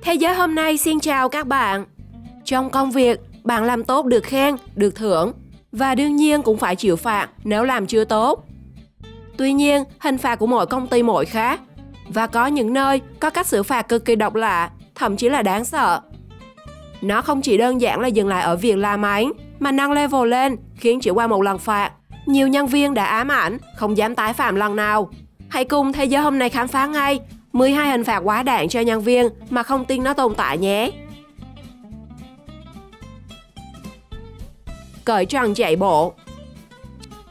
Thế giới hôm nay xin chào các bạn. Trong công việc, bạn làm tốt được khen, được thưởng và đương nhiên cũng phải chịu phạt nếu làm chưa tốt. Tuy nhiên, hình phạt của mỗi công ty mỗi khác và có những nơi có cách xử phạt cực kỳ độc lạ, thậm chí là đáng sợ. Nó không chỉ đơn giản là dừng lại ở việc la mắng mà nâng level lên khiến chỉ qua một lần phạt, nhiều nhân viên đã ám ảnh không dám tái phạm lần nào. Hãy cùng Thế giới hôm nay khám phá ngay 12 hình phạt quá đản cho nhân viên mà không tin nó tồn tại nhé. Cởi trần chạy bộ.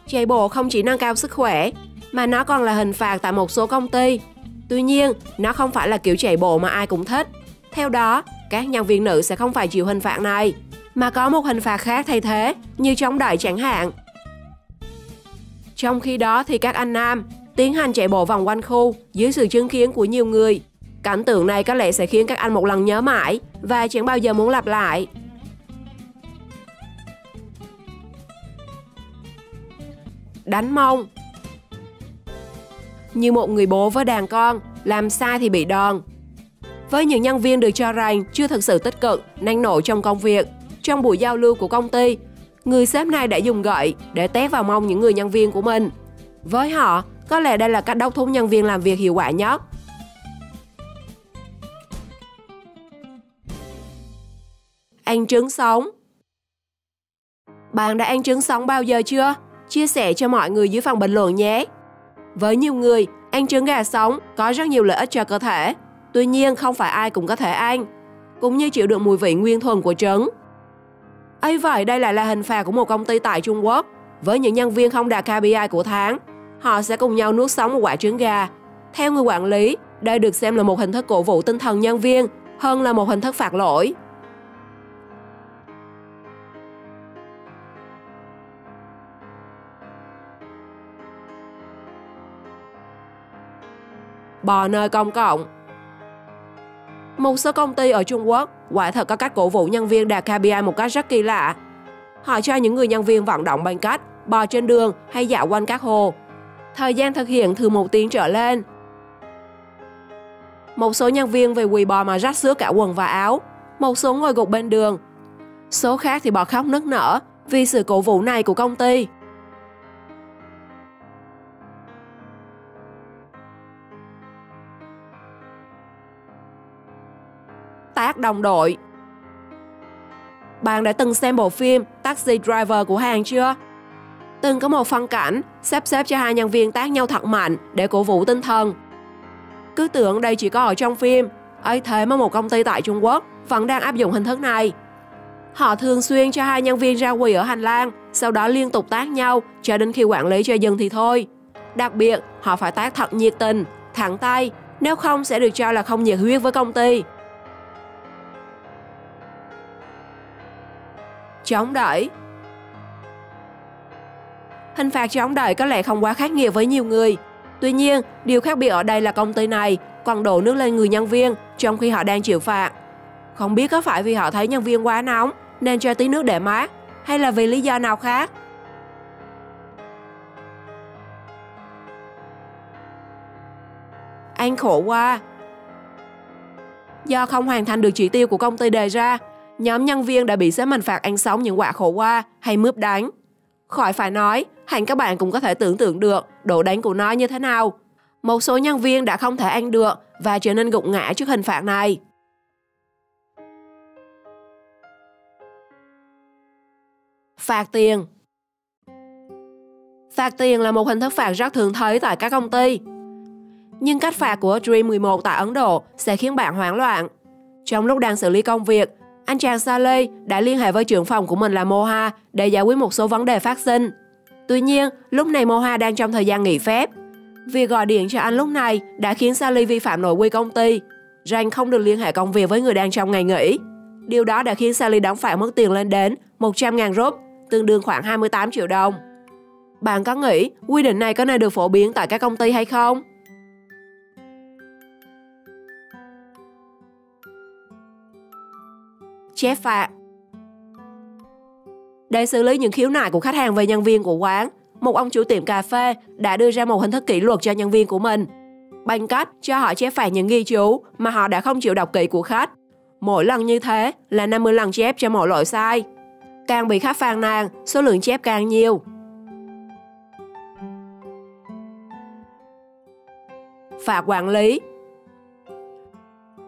Chạy bộ không chỉ nâng cao sức khỏe mà nó còn là hình phạt tại một số công ty. Tuy nhiên, nó không phải là kiểu chạy bộ mà ai cũng thích. Theo đó, các nhân viên nữ sẽ không phải chịu hình phạt này, mà có một hình phạt khác thay thế, như chống đẩy chẳng hạn. Trong khi đó thì các anh nam tiến hành chạy bộ vòng quanh khu dưới sự chứng kiến của nhiều người. Cảnh tượng này có lẽ sẽ khiến các anh một lần nhớ mãi và chẳng bao giờ muốn lặp lại. Đánh mông. Như một người bố với đàn con, làm sai thì bị đòn. Với những nhân viên được cho rằng chưa thực sự tích cực, năng nổ trong công việc, trong buổi giao lưu của công ty, người sếp này đã dùng gậy để tét vào mông những người nhân viên của mình. Với họ, có lẽ đây là cách đốc thúc nhân viên làm việc hiệu quả nhất. Ăn trứng sống. Bạn đã ăn trứng sống bao giờ chưa? Chia sẻ cho mọi người dưới phần bình luận nhé. Với nhiều người, ăn trứng gà sống có rất nhiều lợi ích cho cơ thể. Tuy nhiên, không phải ai cũng có thể ăn, cũng như chịu được mùi vị nguyên thuần của trứng. Ấy vậy, đây lại là hình phạt của một công ty tại Trung Quốc. Với những nhân viên không đạt KPI của tháng, họ sẽ cùng nhau nuốt sống một quả trứng gà. Theo người quản lý, đây được xem là một hình thức cổ vũ tinh thần nhân viên hơn là một hình thức phạt lỗi. Bò nơi công cộng. Một số công ty ở Trung Quốc quả thật có cách cổ vũ nhân viên đạt KPI một cách rất kỳ lạ. Họ cho những người nhân viên vận động bằng cách bò trên đường hay dạo quanh các hồ. Thời gian thực hiện từ 1 tiếng trở lên. Một số nhân viên về quỳ bò mà rách xước cả quần và áo. Một số ngồi gục bên đường. Số khác thì bò khóc nức nở vì sự cổ vũ này của công ty. Tác đồng đội. Bạn đã từng xem bộ phim Taxi Driver của Hàn chưa? Từng có một phân cảnh sắp xếp cho hai nhân viên tác nhau thật mạnh để cổ vũ tinh thần. Cứ tưởng đây chỉ có ở trong phim, ấy thế mà một công ty tại Trung Quốc vẫn đang áp dụng hình thức này. Họ thường xuyên cho hai nhân viên ra quỳ ở hành lang, sau đó liên tục tác nhau cho đến khi quản lý cho dừng thì thôi. Đặc biệt, họ phải tác thật nhiệt tình, thẳng tay, nếu không sẽ được cho là không nhiệt huyết với công ty. Chống đẩy. Hình phạt chống đẩy có lẽ không quá khắc nghiệt với nhiều người. Tuy nhiên, điều khác biệt ở đây là công ty này còn đổ nước lên người nhân viên trong khi họ đang chịu phạt. Không biết có phải vì họ thấy nhân viên quá nóng nên cho tí nước để mát, hay là vì lý do nào khác. Ăn khổ qua. Do không hoàn thành được chỉ tiêu của công ty đề ra, nhóm nhân viên đã bị sếp mình phạt ăn sống những quả khổ qua hay mướp đánh. Khỏi phải nói, hẳn các bạn cũng có thể tưởng tượng được độ đánh của nó như thế nào. Một số nhân viên đã không thể ăn được và trở nên gục ngã trước hình phạt này. Phạt tiền. Phạt tiền là một hình thức phạt rất thường thấy tại các công ty. Nhưng cách phạt của Dream 11 tại Ấn Độ sẽ khiến bạn hoảng loạn. Trong lúc đang xử lý công việc, anh chàng Saleh đã liên hệ với trưởng phòng của mình là Moha để giải quyết một số vấn đề phát sinh. Tuy nhiên, lúc này Moha đang trong thời gian nghỉ phép. Việc gọi điện cho anh lúc này đã khiến Saleh vi phạm nội quy công ty, rằng không được liên hệ công việc với người đang trong ngày nghỉ. Điều đó đã khiến Saleh đóng phạt mất tiền lên đến 100.000 rup, tương đương khoảng 28 triệu đồng. Bạn có nghĩ quy định này có nên được phổ biến tại các công ty hay không? Chép phạt. Để xử lý những khiếu nại của khách hàng về nhân viên của quán, một ông chủ tiệm cà phê đã đưa ra một hình thức kỷ luật cho nhân viên của mình bằng cách cho họ chép phạt những ghi chú mà họ đã không chịu đọc kỹ của khách, Mỗi lần như thế là 50 lần chép cho mỗi lỗi sai. Càng bị khách phàn nàn, số lượng chép càng nhiều. Phạt quản lý.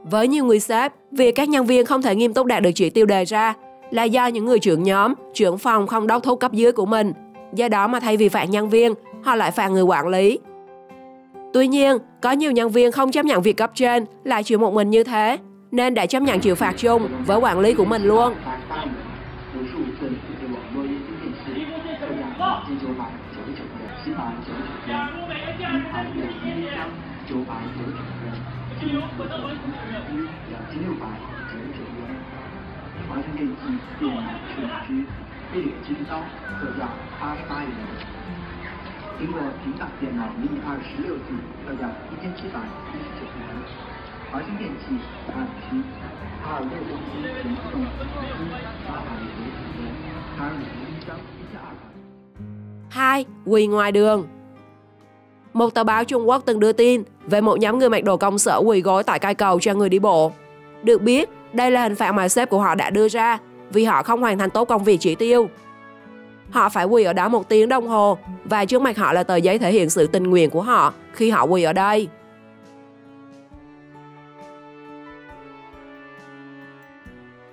Với nhiều người sếp, việc các nhân viên không thể nghiêm túc đạt được chỉ tiêu đề ra là do những người trưởng nhóm, trưởng phòng không đốc thúc cấp dưới của mình. Do đó mà thay vì phạt nhân viên, họ lại phạt người quản lý. Tuy nhiên, có nhiều nhân viên không chấp nhận việc cấp trên lại chịu một mình như thế, nên đã chấp nhận chịu phạt chung với quản lý của mình luôn. Hai, quỳ ngoài đường. Một tờ báo Trung Quốc từng đưa tin về một nhóm người mặc đồ công sở quỳ gối tại cây cầu cho người đi bộ. Được biết, đây là hình phạt mà sếp của họ đã đưa ra vì họ không hoàn thành tốt công việc chỉ tiêu. Họ phải quỳ ở đó 1 tiếng đồng hồ và trước mặt họ là tờ giấy thể hiện sự tình nguyện của họ khi họ quỳ ở đây.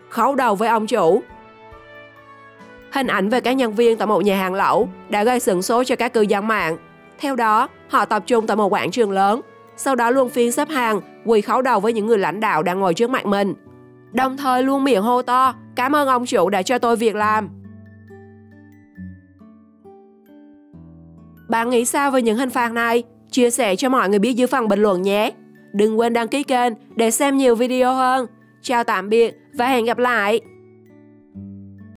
Khấu đầu với ông chủ. Hình ảnh về các nhân viên tại một nhà hàng lẩu đã gây sửng sốt cho các cư dân mạng. Theo đó, họ tập trung tại một quảng trường lớn, sau đó luân phiên xếp hàng quỳ khấu đầu với những người lãnh đạo đang ngồi trước mặt mình, đồng thời luôn miệng hô to: "Cảm ơn ông chủ đã cho tôi việc làm." Bạn nghĩ sao về những hình phạt này? Chia sẻ cho mọi người biết dưới phần bình luận nhé. Đừng quên đăng ký kênh để xem nhiều video hơn. Chào tạm biệt và hẹn gặp lại!